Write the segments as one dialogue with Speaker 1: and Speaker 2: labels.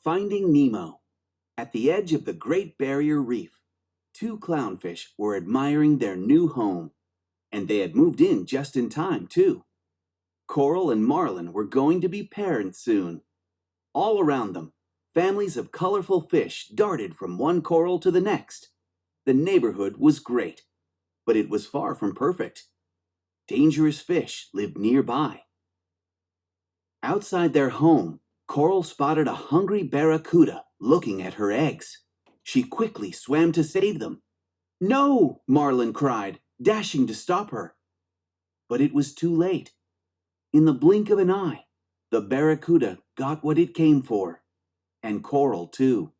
Speaker 1: Finding Nemo. At the edge of the Great Barrier Reef, two clownfish were admiring their new home, and they had moved in just in time, too. Coral and marlin were going to be parents soon. All around them, families of colorful fish darted from one coral to the next. The neighborhood was great, but it was far from perfect. Dangerous fish lived nearby. Outside their home, Coral spotted a hungry barracuda looking at her eggs. She quickly swam to save them. "No!" Marlin cried, dashing to stop her. But it was too late. In the blink of an eye, the barracuda got what it came for, and Coral too.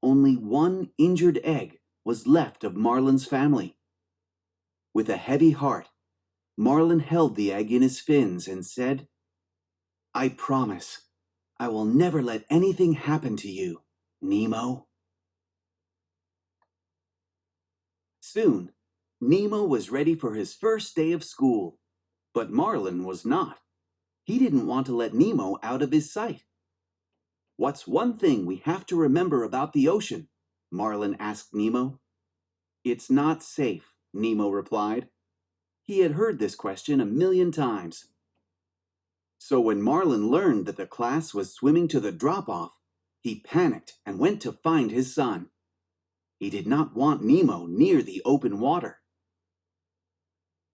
Speaker 1: Only one injured egg was left of Marlin's family. With a heavy heart, Marlin held the egg in his fins and said, "I promise I will never let anything happen to you, Nemo." Soon, Nemo was ready for his first day of school, but Marlin was not. He didn't want to let Nemo out of his sight. "What's one thing we have to remember about the ocean?" Marlin asked Nemo. "It's not safe," Nemo replied. He had heard this question 1,000,000 times. So when Marlin learned that the class was swimming to the drop-off, he panicked and went to find his son. He did not want Nemo near the open water.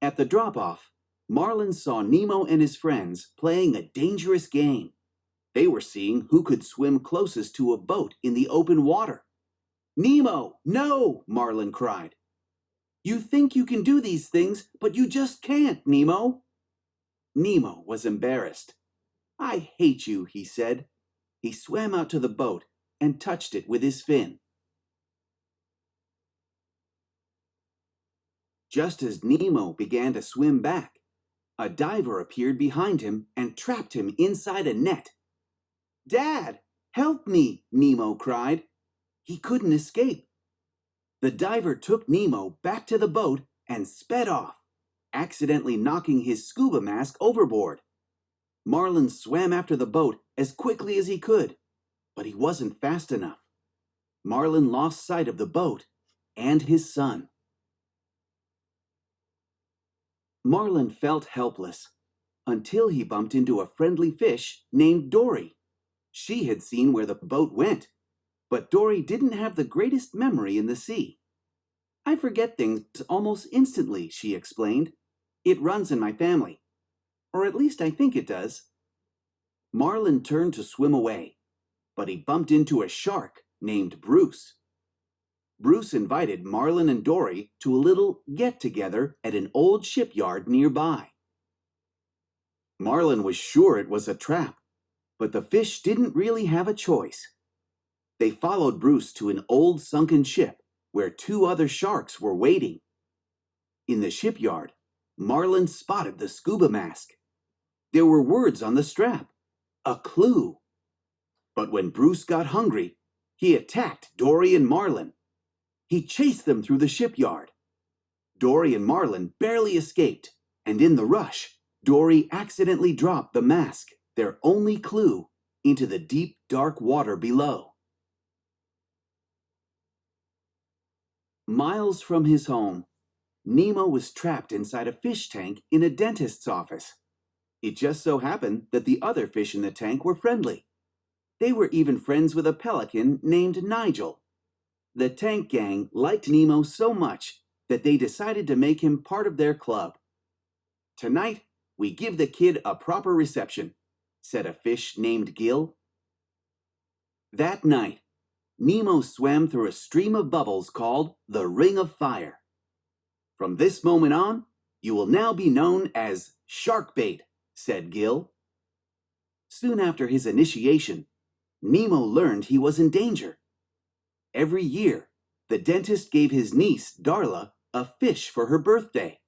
Speaker 1: At the drop-off, Marlin saw Nemo and his friends playing a dangerous game. They were seeing who could swim closest to a boat in the open water. "Nemo, no!" Marlin cried. "You think you can do these things, but you just can't, Nemo." Nemo was embarrassed. "I hate you," he said. He swam out to the boat and touched it with his fin. Just as Nemo began to swim back, a diver appeared behind him and trapped him inside a net. "Dad, help me!" Nemo cried. He couldn't escape. The diver took Nemo back to the boat and sped off, accidentally knocking his scuba mask overboard. Marlin swam after the boat as quickly as he could, but he wasn't fast enough. Marlin lost sight of the boat and his son. Marlin felt helpless until he bumped into a friendly fish named Dory. She had seen where the boat went, but Dory didn't have the greatest memory in the sea. "I forget things almost instantly," she explained. "It runs in my family. Or at least I think it does." Marlin turned to swim away, but he bumped into a shark named Bruce. Bruce invited Marlin and Dory to a little get-together at an old shipyard nearby. Marlin was sure it was a trap, but the fish didn't really have a choice. They followed Bruce to an old sunken ship where two other sharks were waiting. In the shipyard, Marlin spotted the scuba mask. There were words on the strap, a clue. But when Bruce got hungry, he attacked Dory and Marlin. He chased them through the shipyard. Dory and Marlin barely escaped, and in the rush, Dory accidentally dropped the mask, their only clue, into the deep, dark water below. Miles from his home, Nemo was trapped inside a fish tank in a dentist's office. It just so happened that the other fish in the tank were friendly. They were even friends with a pelican named Nigel. The tank gang liked Nemo so much that they decided to make him part of their club. "Tonight, we give the kid a proper reception," said a fish named Gil. That night, Nemo swam through a stream of bubbles called the Ring of Fire. "From this moment on, you will now be known as Shark Bait," said Gil. Soon after his initiation, Nemo learned he was in danger. Every year, the dentist gave his niece, Darla, a fish for her birthday,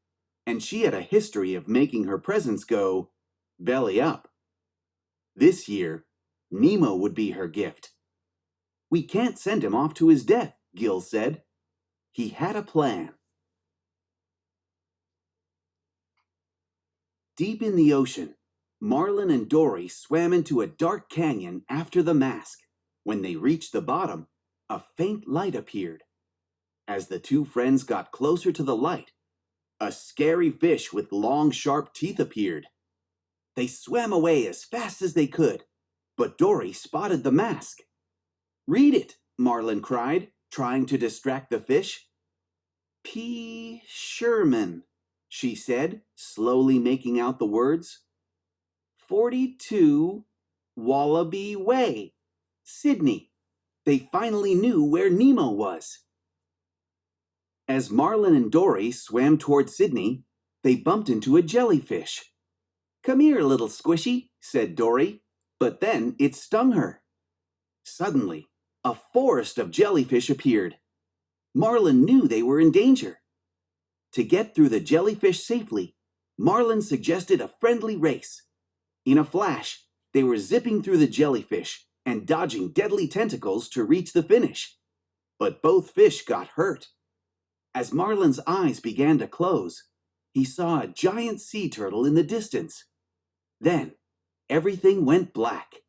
Speaker 1: and she had a history of making her presents go belly up. This year, Nemo would be her gift. "We can't send him off to his death," Gil said. He had a plan. Deep in the ocean, Marlin and Dory swam into a dark canyon after the mask. When they reached the bottom, a faint light appeared. As the two friends got closer to the light, a scary fish with long, sharp teeth appeared. They swam away as fast as they could, but Dory spotted the mask. "Read it," Marlin cried, trying to distract the fish. "P. Sherman," she said, slowly making out the words. 42 Wallaby Way, Sydney. They finally knew where Nemo was. As Marlin and Dory swam toward Sydney, they bumped into a jellyfish. "Come here, little squishy," said Dory, but then it stung her. Suddenly, a forest of jellyfish appeared. Marlin knew they were in danger. To get through the jellyfish safely, Marlin suggested a friendly race. In a flash, they were zipping through the jellyfish and dodging deadly tentacles to reach the finish. But both fish got hurt. As Marlin's eyes began to close, he saw a giant sea turtle in the distance. Then, everything went black.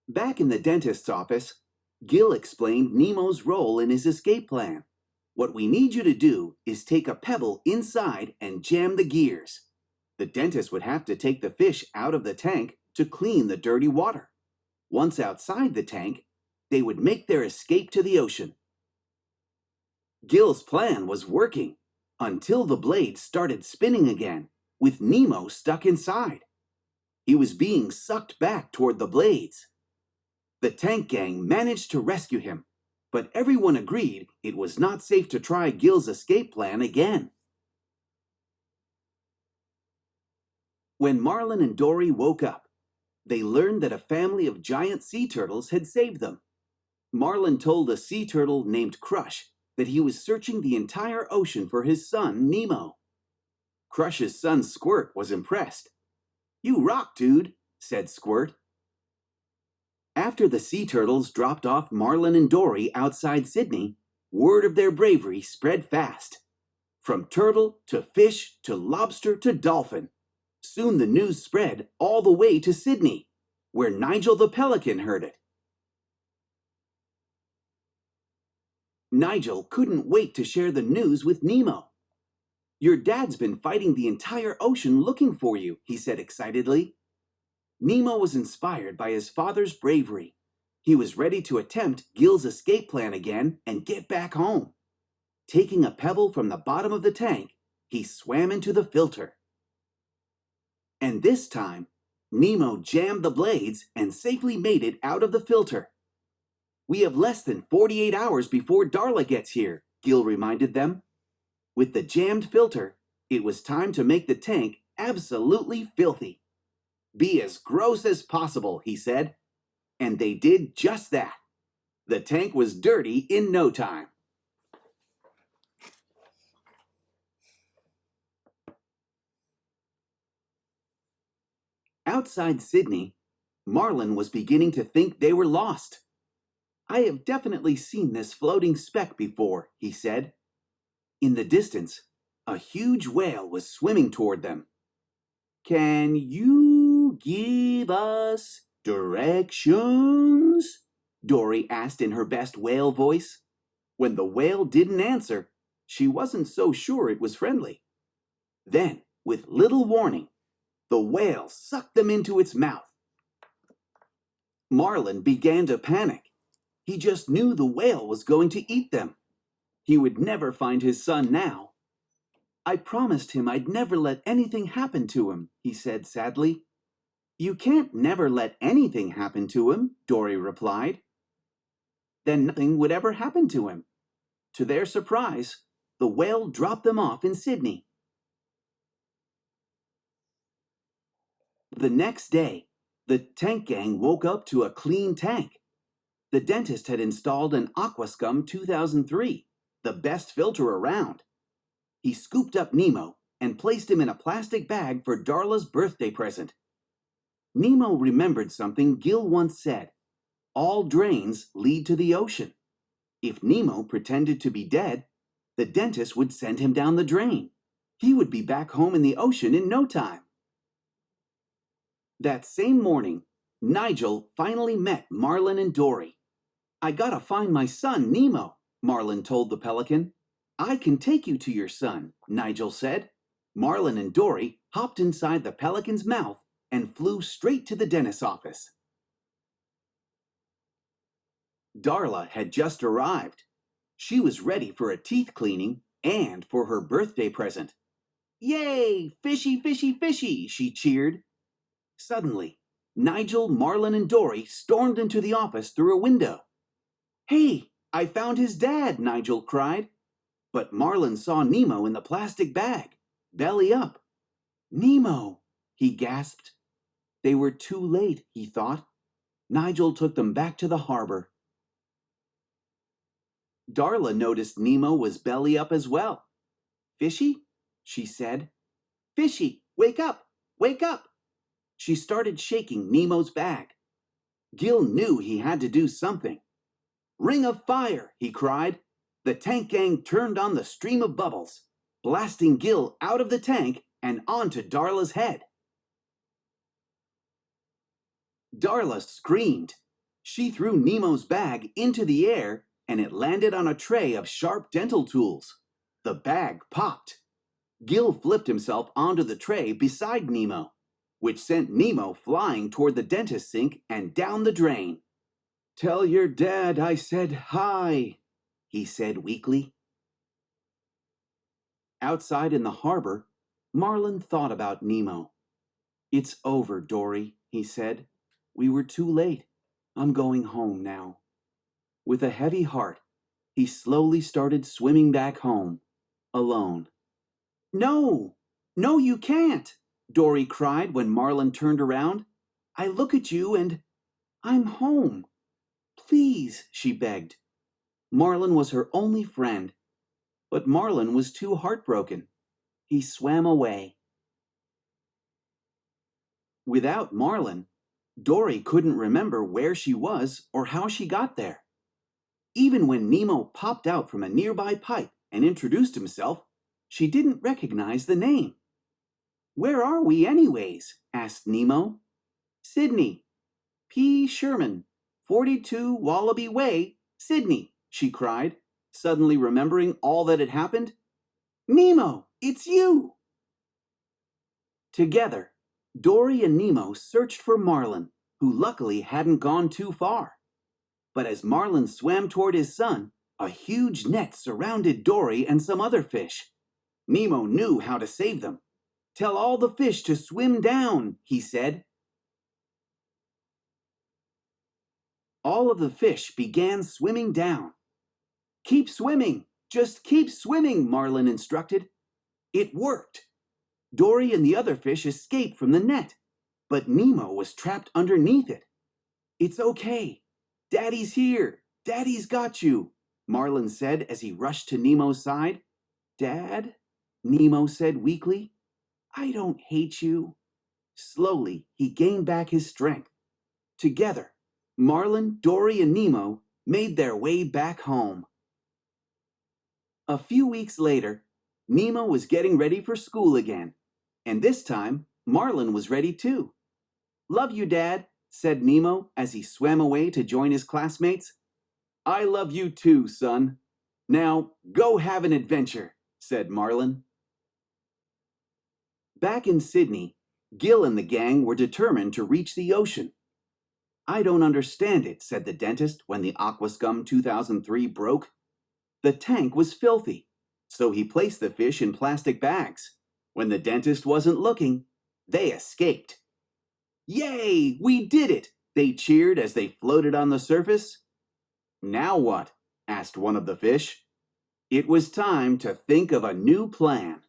Speaker 1: Back in the dentist's office, Gil explained Nemo's role in his escape plan. "What we need you to do is take a pebble inside and jam the gears." The dentist would have to take the fish out of the tank to clean the dirty water. Once outside the tank, they would make their escape to the ocean. Gil's plan was working until the blade started spinning again, with Nemo stuck inside. He was being sucked back toward the blades. The tank gang managed to rescue him, but everyone agreed it was not safe to try Gil's escape plan again. When Marlin and Dory woke up, they learned that a family of giant sea turtles had saved them. Marlin told a sea turtle named Crush that he was searching the entire ocean for his son, Nemo. Crush's son, Squirt, was impressed. "You rock, dude," said Squirt. After the sea turtles dropped off Marlin and Dory outside Sydney, word of their bravery spread fast. From turtle to fish to lobster to dolphin. Soon the news spread all the way to Sydney, where Nigel the pelican heard it. Nigel couldn't wait to share the news with Nemo. "Your dad's been fighting the entire ocean looking for you," he said excitedly. Nemo was inspired by his father's bravery. He was ready to attempt Gil's escape plan again and get back home. Taking a pebble from the bottom of the tank, he swam into the filter. And this time, Nemo jammed the blades and safely made it out of the filter. "We have less than 48 hours before Darla gets here," Gil reminded them. With the jammed filter, it was time to make the tank absolutely filthy. "Be as gross as possible," he said. And they did just that. The tank was dirty in no time. Outside Sydney, Marlin was beginning to think they were lost. "I have definitely seen this floating speck before," he said. In the distance, a huge whale was swimming toward them. "Can you give us directions?" Dory asked in her best whale voice. When the whale didn't answer, she wasn't so sure it was friendly. Then, with little warning, the whale sucked them into its mouth. Marlin began to panic. He just knew the whale was going to eat them. He would never find his son now. "I promised him I'd never let anything happen to him," he said sadly. "You can't never let anything happen to him," Dory replied. Then nothing would ever happen to him. To their surprise, the whale dropped them off in Sydney. The next day, the tank gang woke up to a clean tank. The dentist had installed an Aquascum 2003, the best filter around. He scooped up Nemo and placed him in a plastic bag for Darla's birthday present. Nemo remembered something Gil once said: "All drains lead to the ocean." If Nemo pretended to be dead, the dentist would send him down the drain. He would be back home in the ocean in no time. That same morning, Nigel finally met Marlin and Dory. "I gotta find my son, Nemo," Marlin told the pelican. "I can take you to your son," Nigel said. Marlin and Dory hopped inside the pelican's mouth and flew straight to the dentist's office. Darla had just arrived. She was ready for a teeth cleaning and for her birthday present. "Yay! Fishy, fishy, fishy!" she cheered. Suddenly, Nigel, Marlin, and Dory stormed into the office through a window. "Hey, I found his dad!" Nigel cried. But Marlin saw Nemo in the plastic bag, belly up. "Nemo!" he gasped. They were too late, he thought. Nigel took them back to the harbor. Darla noticed Nemo was belly up as well. "Fishy?" she said. "Fishy, wake up! Wake up!" She started shaking Nemo's bag. Gil knew he had to do something. "Ring of fire!" he cried. The tank gang turned on the stream of bubbles, blasting Gil out of the tank and onto Darla's head. Darla screamed. She threw Nemo's bag into the air and it landed on a tray of sharp dental tools. The bag popped. Gil flipped himself onto the tray beside Nemo, which sent Nemo flying toward the dentist sink and down the drain. "Tell your dad I said hi," he said weakly. Outside in the harbor, Marlin thought about Nemo. "It's over, Dory," he said. "We were too late. I'm going home now." With a heavy heart, he slowly started swimming back home, alone. "No, no, you can't," Dory cried when Marlin turned around. "I look at you and I'm home. Please," she begged. Marlin was her only friend, but Marlin was too heartbroken. He swam away. Without Marlin, Dory couldn't remember where she was or how she got there. Even when Nemo popped out from a nearby pipe and introduced himself, she didn't recognize the name. "Where are we anyways?" asked Nemo. "Sydney. P. Sherman, 42 Wallaby Way, Sydney," she cried, suddenly remembering all that had happened. "Nemo, it's you!" Together, Dory and Nemo searched for Marlin, who luckily hadn't gone too far. But as Marlin swam toward his son, a huge net surrounded Dory and some other fish. Nemo knew how to save them. "Tell all the fish to swim down," he said. All of the fish began swimming down. "Keep swimming, just keep swimming," Marlin instructed. It worked. Dory and the other fish escaped from the net, but Nemo was trapped underneath it. "It's okay. Daddy's here. Daddy's got you," Marlin said as he rushed to Nemo's side. "Dad," Nemo said weakly, "I don't hate you." Slowly, he gained back his strength. Together, Marlin, Dory, and Nemo made their way back home. A few weeks later, Nemo was getting ready for school again, and this time, Marlin was ready too. "Love you, Dad," said Nemo as he swam away to join his classmates. "I love you too, son. Now, go have an adventure," said Marlin. Back in Sydney, Gil and the gang were determined to reach the ocean. "I don't understand it," said the dentist when the Aquascum 2003 broke. The tank was filthy, so he placed the fish in plastic bags. When the dentist wasn't looking, they escaped. "Yay, we did it!" they cheered as they floated on the surface. "Now what?" asked one of the fish. It was time to think of a new plan.